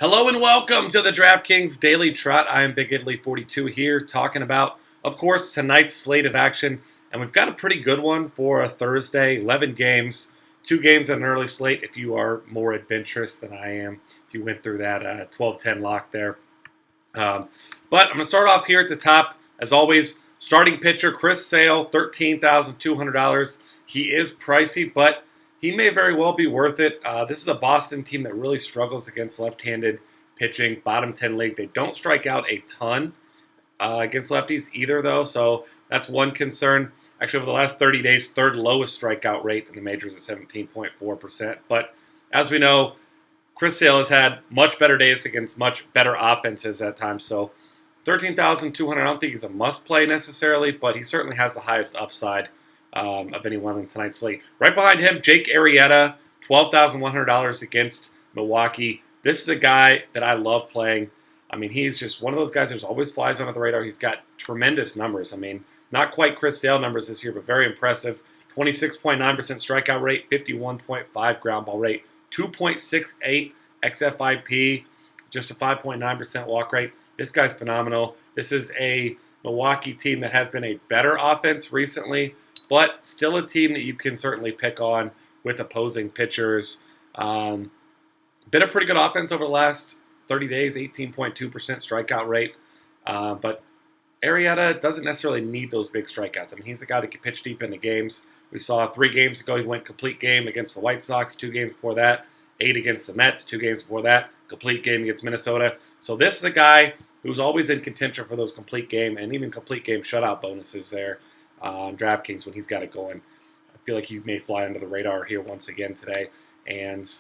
Hello and welcome to the DraftKings Daily Trot. I am Big Italy 42 here talking about, of course, tonight's slate of action. And we've got a pretty good one for a Thursday, 11 games, 2 games at an early slate if you are more adventurous than I am, if you went through that 12-10 lock there. But I'm going to start off here at the top. As always, starting pitcher Chris Sale, $13,200. He is pricey, but he may very well be worth it. This is a Boston team that really struggles against left-handed pitching, bottom 10 league. They don't strike out a ton against lefties either, though, so that's one concern. Actually, over the last 30 days, third lowest strikeout rate in the majors at 17.4%. But as we know, Chris Sale has had much better days against much better offenses at times. So 13,200, I don't think he's a must-play necessarily, but he certainly has the highest upside of anyone in tonight's slate. Right behind him, Jake Arrieta, $12,100 against Milwaukee. This is a guy that I love playing. I mean, he's just one of those guys that always flies under the radar. He's got tremendous numbers. I mean, not quite Chris Sale numbers this year, but very impressive. 26.9% strikeout rate, 51.5 ground ball rate, 2.68 xFIP, just a 5.9% walk rate. This guy's phenomenal. This is a Milwaukee team that has been a better offense recently, but still a team that you can certainly pick on with opposing pitchers. Been a pretty good offense over the last 30 days, 18.2% strikeout rate. But Arrieta doesn't necessarily need those big strikeouts. I mean, he's the guy that can pitch deep into games. We saw 3 games ago, he went complete game against the White Sox, 2 games before that, 8 against the Mets, 2 games before that, complete game against Minnesota. So this is a guy who's always in contention for those complete game and even complete game shutout bonuses there on DraftKings when he's got it going. I feel like he may fly under the radar here once again today. And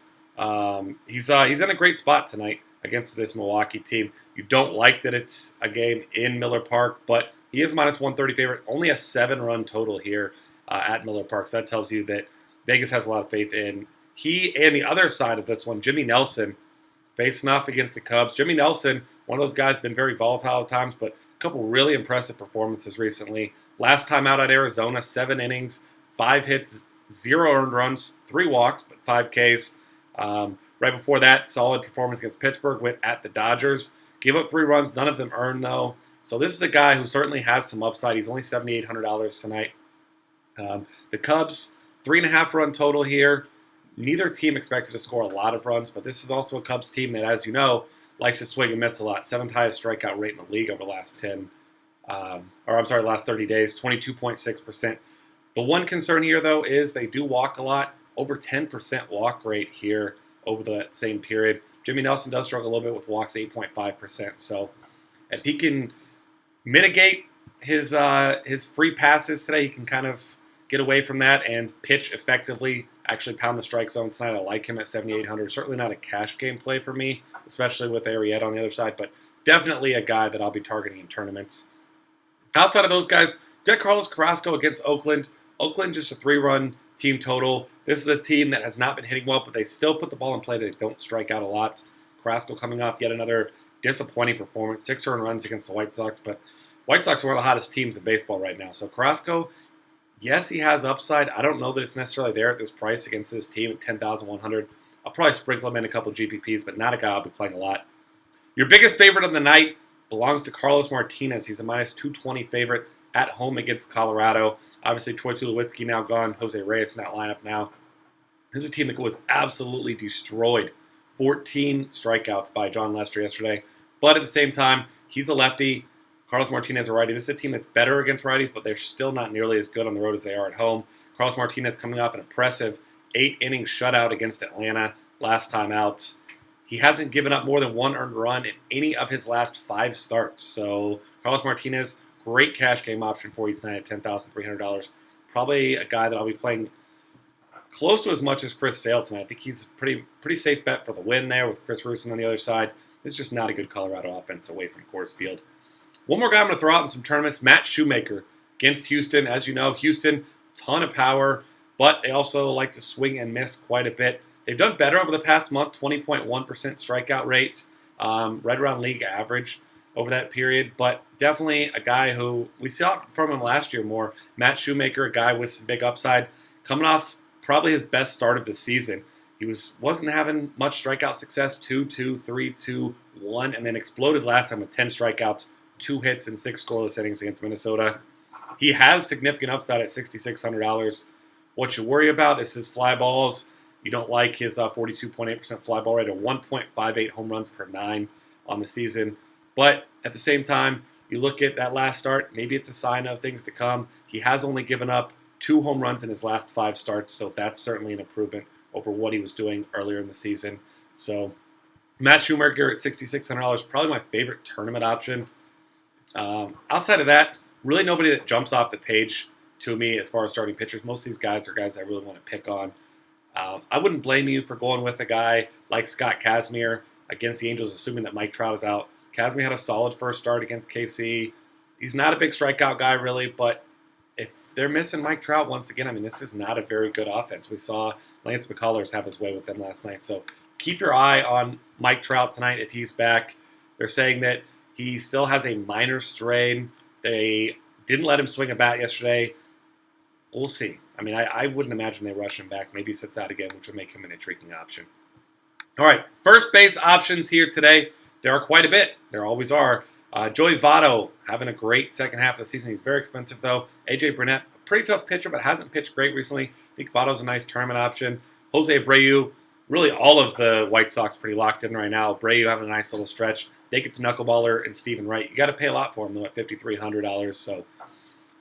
he's in a great spot tonight against this Milwaukee team. You don't like that it's a game in Miller Park, but he is minus 130 favorite. Only a 7-run total here at Miller Park. So that tells you that Vegas has a lot of faith in he and the other side of this one, Jimmy Nelson, facing off against the Cubs. Jimmy Nelson, one of those guys, been very volatile at times, but a couple really impressive performances recently. Last time out at Arizona, 7 innings, 5 hits, 0 earned runs, 3 walks, but 5 Ks. Right before that, solid performance against Pittsburgh, went at the Dodgers. Gave up 3 runs, none of them earned, though. So this is a guy who certainly has some upside. He's only $7,800 tonight. The Cubs, 3.5-run total here. Neither team expected to score a lot of runs, but this is also a Cubs team that, as you know, likes to swing and miss a lot. 7th highest strikeout rate in the league over the last 30 days, 22.6%. The one concern here, though, is they do walk a lot. Over 10% walk rate here over the same period. Jimmy Nelson does struggle a little bit with walks, 8.5%. So if he can mitigate his free passes today, he can kind of get away from that and pitch effectively, actually pound the strike zone tonight. I like him at 7,800. Certainly not a cash game play for me, especially with Arrieta on the other side, but definitely a guy that I'll be targeting in tournaments. Outside of those guys, you got Carlos Carrasco against Oakland. Oakland just a 3-run team total. This is a team that has not been hitting well, but they still put the ball in play. They don't strike out a lot. Carrasco coming off yet another disappointing performance. 6 earned runs against the White Sox, but White Sox are one of the hottest teams in baseball right now. So Carrasco, yes, he has upside. I don't know that it's necessarily there at this price against this team at 10,100. I'll probably sprinkle him in a couple GPPs, but not a guy I'll be playing a lot. Your biggest favorite of the night belongs to Carlos Martinez. He's a minus 220 favorite at home against Colorado. Obviously, Troy Tulowitzki now gone. Jose Reyes in that lineup now. This is a team that was absolutely destroyed. 14 strikeouts by John Lester yesterday. But at the same time, he's a lefty. Carlos Martinez a righty. This is a team that's better against righties, but they're still not nearly as good on the road as they are at home. Carlos Martinez coming off an impressive 8-inning shutout against Atlanta last time out. He hasn't given up more than 1 earned run in any of his last 5 starts. So Carlos Martinez, great cash game option for you tonight at $10,300. Probably a guy that I'll be playing close to as much as Chris Sale tonight. I think he's a pretty safe bet for the win there with Chris Rusin on the other side. It's just not a good Colorado offense away from Coors Field. One more guy I'm going to throw out in some tournaments, Matt Shoemaker against Houston. As you know, Houston, ton of power, but they also like to swing and miss quite a bit. They've done better over the past month, 20.1% strikeout rate, right around league average over that period, but definitely a guy who we saw from him last year more. Matt Shoemaker, a guy with some big upside, coming off probably his best start of the season. He wasn't having much strikeout success, 2-2, 3-2, 1, and then exploded last time with 10 strikeouts, 2 hits, and 6 scoreless innings against Minnesota. He has significant upside at $6,600. What you worry about is his fly balls. You don't like his 42.8% fly ball rate, or 1.58 home runs per 9 on the season. But at the same time, you look at that last start, maybe it's a sign of things to come. He has only given up 2 home runs in his last 5 starts, so that's certainly an improvement over what he was doing earlier in the season. So Matt Shoemaker at $6,600, probably my favorite tournament option. Outside of that, really nobody that jumps off the page to me as far as starting pitchers. Most of these guys are guys I really want to pick on. I wouldn't blame you for going with a guy like Scott Kazmir against the Angels, assuming that Mike Trout is out. Kazmir had a solid first start against KC. He's not a big strikeout guy, really, but if they're missing Mike Trout once again, I mean, this is not a very good offense. We saw Lance McCullers have his way with them last night. So keep your eye on Mike Trout tonight if he's back. They're saying that he still has a minor strain. They didn't let him swing a bat yesterday. We'll see. I mean, I wouldn't imagine they rush him back. Maybe he sits out again, which would make him an intriguing option. All right, first base options here today. There are quite a bit. There always are. Joey Votto having a great second half of the season. He's very expensive, though. A.J. Burnett, a pretty tough pitcher, but hasn't pitched great recently. I think Votto's a nice tournament option. Jose Abreu, really all of the White Sox pretty locked in right now. Abreu having a nice little stretch. They get the knuckleballer and Stephen Wright. You got to pay a lot for him, though, at $5,300, so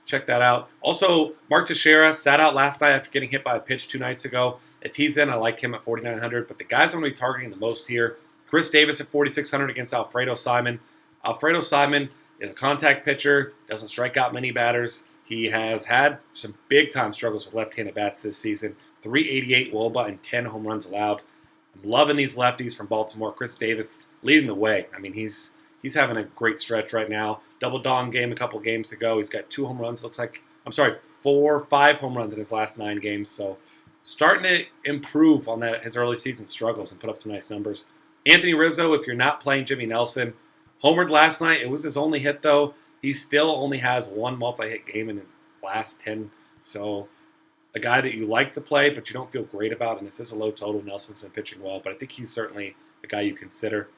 check that out. Also, Mark Teixeira sat out last night after getting hit by a pitch 2 nights ago. If he's in, I like him at $4,900, but the guys I'm going to be targeting the most here, Chris Davis at $4,600 against Alfredo Simon. Alfredo Simon is a contact pitcher, doesn't strike out many batters. He has had some big-time struggles with left-handed bats this season. 388 WOBA and 10 home runs allowed. I'm loving these lefties from Baltimore. Chris Davis leading the way. I mean, he's having a great stretch right now. Double dong game a couple games ago. He's got 2 home runs. Looks like, 5 home runs in his last 9 games. So starting to improve on his early season struggles and put up some nice numbers. Anthony Rizzo, if you're not playing Jimmy Nelson, homered last night. It was his only hit, though. He still only has 1 multi-hit game in his last 10. So a guy that you like to play, but you don't feel great about. And this is a low total. Nelson's been pitching well, but I think he's certainly a guy you consider.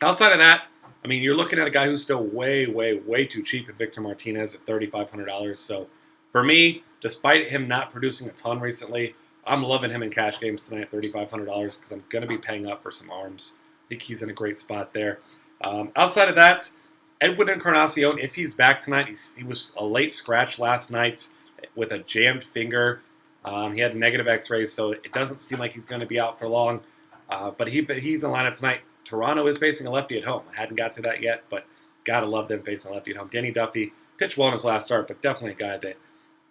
Outside of that, I mean, you're looking at a guy who's still way, way, way too cheap in Victor Martinez at $3,500. So for me, despite him not producing a ton recently, I'm loving him in cash games tonight at $3,500 because I'm going to be paying up for some arms. I think he's in a great spot there. Outside of that, Edwin Encarnacion, if he's back tonight, he was a late scratch last night with a jammed finger. He had negative x-rays, so it doesn't seem like he's going to be out for long. But he's in the lineup tonight. Toronto is facing a lefty at home. I hadn't got to that yet, but got to love them facing a lefty at home. Danny Duffy pitched well in his last start, but definitely a guy that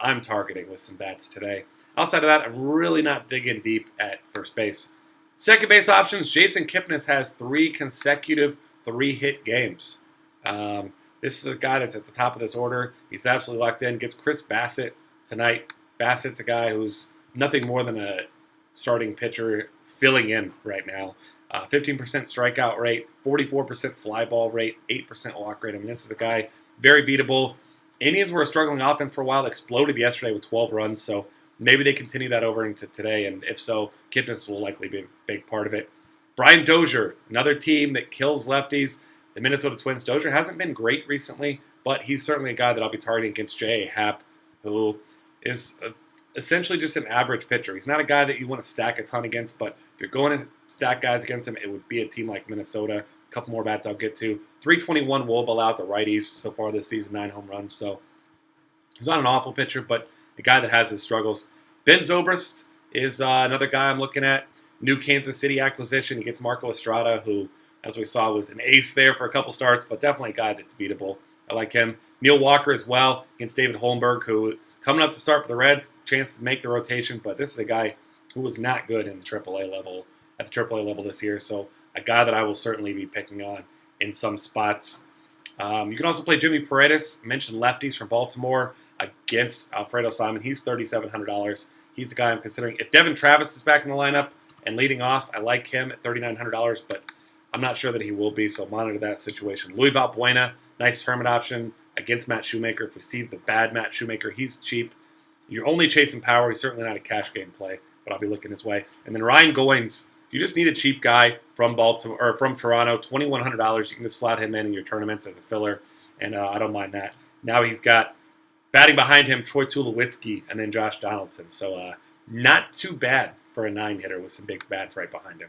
I'm targeting with some bats today. Outside of that, I'm really not digging deep at first base. Second base options, Jason Kipnis has 3 consecutive 3-hit games. This is a guy that's at the top of this order. He's absolutely locked in. Gets Chris Bassett tonight. Bassett's a guy who's nothing more than a starting pitcher filling in right now. 15% strikeout rate, 44% fly ball rate, 8% walk rate. I mean, this is a guy very beatable. Indians were a struggling offense for a while. Exploded yesterday with 12 runs, so maybe they continue that over into today, and if so, Kipnis will likely be a big part of it. Brian Dozier, another team that kills lefties. The Minnesota Twins. Dozier hasn't been great recently, but he's certainly a guy that I'll be targeting against J.A. Happ, who is essentially just an average pitcher. He's not a guy that you want to stack a ton against, but if you're going to stack guys against him, it would be a team like Minnesota. A couple more bats I'll get to. 321 WOBA allowed to righties so far this season, 9 home runs. So he's not an awful pitcher, but a guy that has his struggles. Ben Zobrist is another guy I'm looking at. New Kansas City acquisition. He gets Marco Estrada, who, as we saw, was an ace there for a couple starts, but definitely a guy that's beatable. I like him. Neil Walker as well against David Holmberg, who coming up to start for the Reds, chance to make the rotation, but this is a guy who was not good in the AAA level at the AAA level this year, so a guy that I will certainly be picking on in some spots. You can also play Jimmy Paredes. I mentioned lefties from Baltimore against Alfredo Simon. He's $3,700. He's the guy I'm considering. If Devin Travis is back in the lineup and leading off, I like him at $3,900, but I'm not sure that he will be, so monitor that situation. Luis Valbuena, nice tournament option against Matt Shoemaker. If we see the bad Matt Shoemaker, he's cheap. You're only chasing power. He's certainly not a cash game play. but I'll be looking his way. And then Ryan Goins, you just need a cheap guy from Baltimore or from Toronto, $2,100. You can just slot him in your tournaments as a filler, and I don't mind that. Now he's got batting behind him Troy Tulowitzki and then Josh Donaldson. So not too bad for a 9-hitter with some big bats right behind him.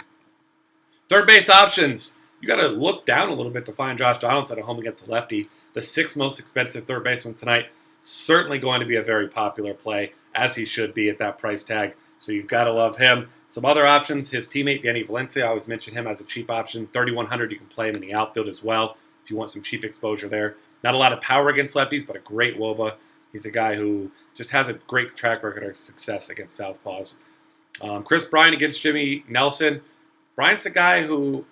Third base options. You got to look down a little bit to find Josh Donaldson at home against a lefty. The 6th most expensive third baseman tonight. Certainly going to be a very popular play, as he should be at that price tag. So you've got to love him. Some other options, his teammate Danny Valencia, I always mention him as a cheap option. $3,100, you can play him in the outfield as well if you want some cheap exposure there. Not a lot of power against lefties, but a great WOBA. He's a guy who just has a great track record of success against southpaws. Chris Bryant against Jimmy Nelson. Bryant's a guy who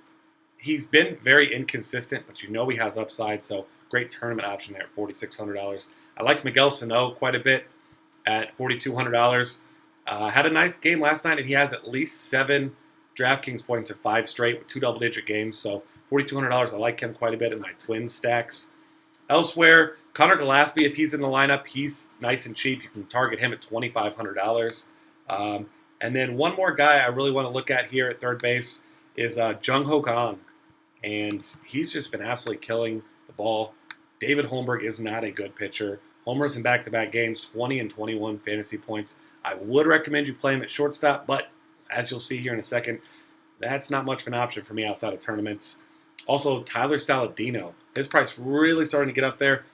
he's been very inconsistent, but you know he has upside, so great tournament option there at $4,600. I like Miguel Sano quite a bit at $4,200. Had a nice game last night, and he has at least 7 DraftKings points at 5 straight with 2 double-digit games, so $4,200. I like him quite a bit in my twin stacks. Elsewhere, Connor Gillespie, if he's in the lineup, he's nice and cheap. You can target him at $2,500. And then one more guy I really want to look at here at third base is Jung Ho Kang. And he's just been absolutely killing the ball. David Holmberg is not a good pitcher. Homers in back-to-back games, 20 and 21 fantasy points. I would recommend you play him at shortstop, but as you'll see here in a second, that's not much of an option for me outside of tournaments. Also, Tyler Saladino. His price really starting to get up there.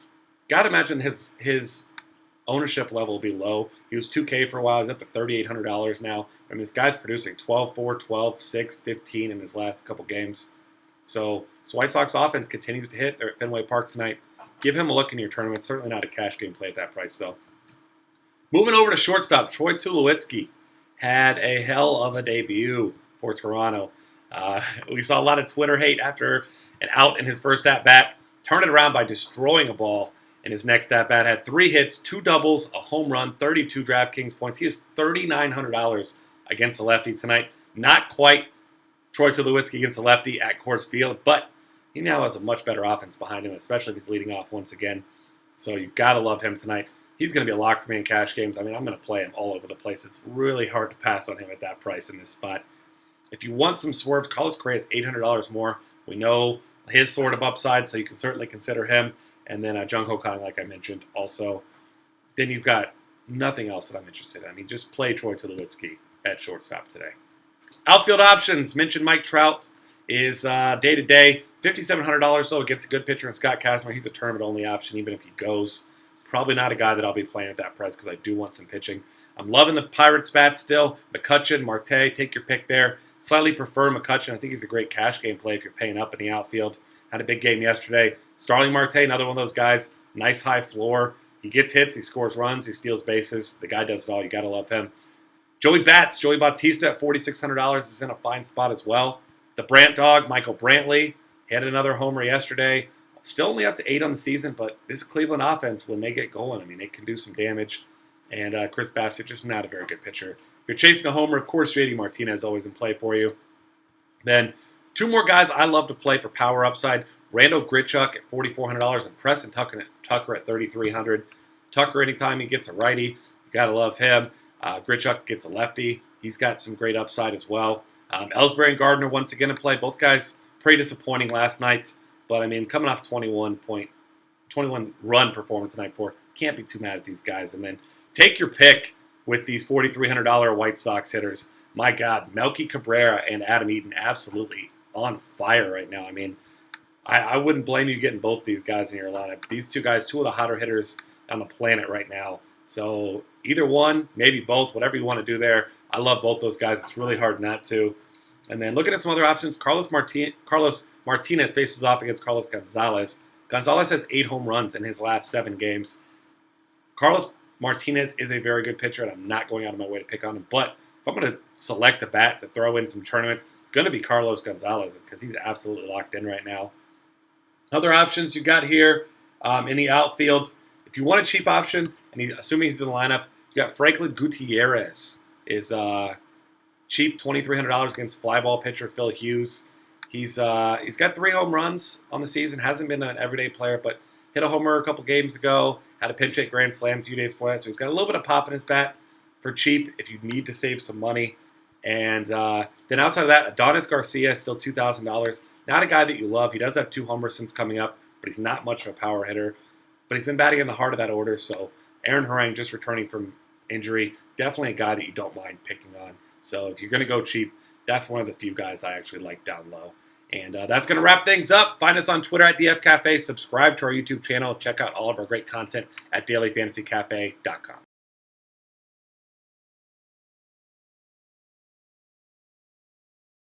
Got to imagine his ownership level will be low. He was 2K for a while. He's up to $3,800 now. I mean, this guy's producing 12-4, 12-6, 15 in his last couple games. So this White Sox offense continues to hit. They're at Fenway Park tonight. Give him a look in your tournament. Certainly not a cash game play at that price, though. Moving over to shortstop, Troy Tulowitzki had a hell of a debut for Toronto. We saw a lot of Twitter hate after an out in his first at-bat. Turned it around by destroying a ball in his next at-bat. Had 3 hits, 2 doubles, a home run, 32 DraftKings points. He is $3,900 against the lefty tonight. Not quite Troy Tulowitzki against the lefty at Coors Field, but he now has a much better offense behind him, especially if he's leading off once again. So you've got to love him tonight. He's going to be a lock for me in cash games. I mean, I'm going to play him all over the place. It's really hard to pass on him at that price in this spot. If you want some swerves, Carlos Correa is $800 more. We know his sort of upside, so you can certainly consider him. And then Jung Ho Kang, like I mentioned, also. Then you've got nothing else that I'm interested in. I mean, just play Troy Tulowitzki at shortstop today. Outfield options. Mentioned Mike Trout is day-to-day. $5,700, so against a good pitcher in Scott Kazmir. He's a tournament-only option, even if he goes. Probably not a guy that I'll be playing at that price because I do want some pitching. I'm loving the Pirates bats still. McCutchen, Marte, take your pick there. Slightly prefer McCutchen. I think he's a great cash game play if you're paying up in the outfield. Had a big game yesterday. Starling Marte, another one of those guys. Nice high floor. He gets hits, he scores runs, he steals bases. The guy does it all. You got to love him. Joey Bautista at $4,600 is in a fine spot as well. The Brant dog, Michael Brantley, he had another homer yesterday. Still only up to 8 on the season, but this Cleveland offense, when they get going, I mean, they can do some damage. And Chris Bassett, just not a very good pitcher. If you're chasing a homer, of course, JD Martinez always in play for you. Then 2 more guys I love to play for power upside. Randall Grichuk at $4,400 and Preston Tucker at $3,300. Tucker, anytime he gets a righty, you got to love him. Grichuk gets a lefty. He's got some great upside as well. Ellsbury and Gardner once again in play. Both guys pretty disappointing last night. But, I mean, coming off 21 run performance the night before, can't be too mad at these guys. And then take your pick with these $4,300 White Sox hitters. My God, Melky Cabrera and Adam Eaton absolutely on fire right now. I mean, I wouldn't blame you getting both these guys in your lineup. These 2 guys, 2 of the hotter hitters on the planet right now. So either one, maybe both, whatever you want to do there. I love both those guys. It's really hard not to. And then looking at some other options, Carlos Martinez faces off against Carlos Gonzalez. Gonzalez has 8 home runs in his last 7 games. Carlos Martinez is a very good pitcher, and I'm not going out of my way to pick on him. But if I'm going to select a bat to throw in some tournaments, it's going to be Carlos Gonzalez because he's absolutely locked in right now. Other options you got here in the outfield. If you want a cheap option, and assuming he's in the lineup, you got Franklin Gutierrez is cheap, $2,300 against fly ball pitcher Phil Hughes. He's got 3 home runs on the season. Hasn't been an everyday player, but hit a homer a couple games ago. Had a pinch hit grand slam a few days before that, so he's got a little bit of pop in his bat. for cheap if you need to save some money. And then outside of that, Adonis Garcia is still $2,000. Not a guy that you love. He does have 2 home runs coming up, but he's not much of a power hitter. But he's been batting in the heart of that order. So Aaron Harang just returning from injury, definitely a guy that you don't mind picking on. So if you're going to go cheap, that's one of the few guys I actually like down low. And that's going to wrap things up. Find us on Twitter at DF Cafe. Subscribe to our YouTube channel. Check out all of our great content at dailyfantasycafe.com.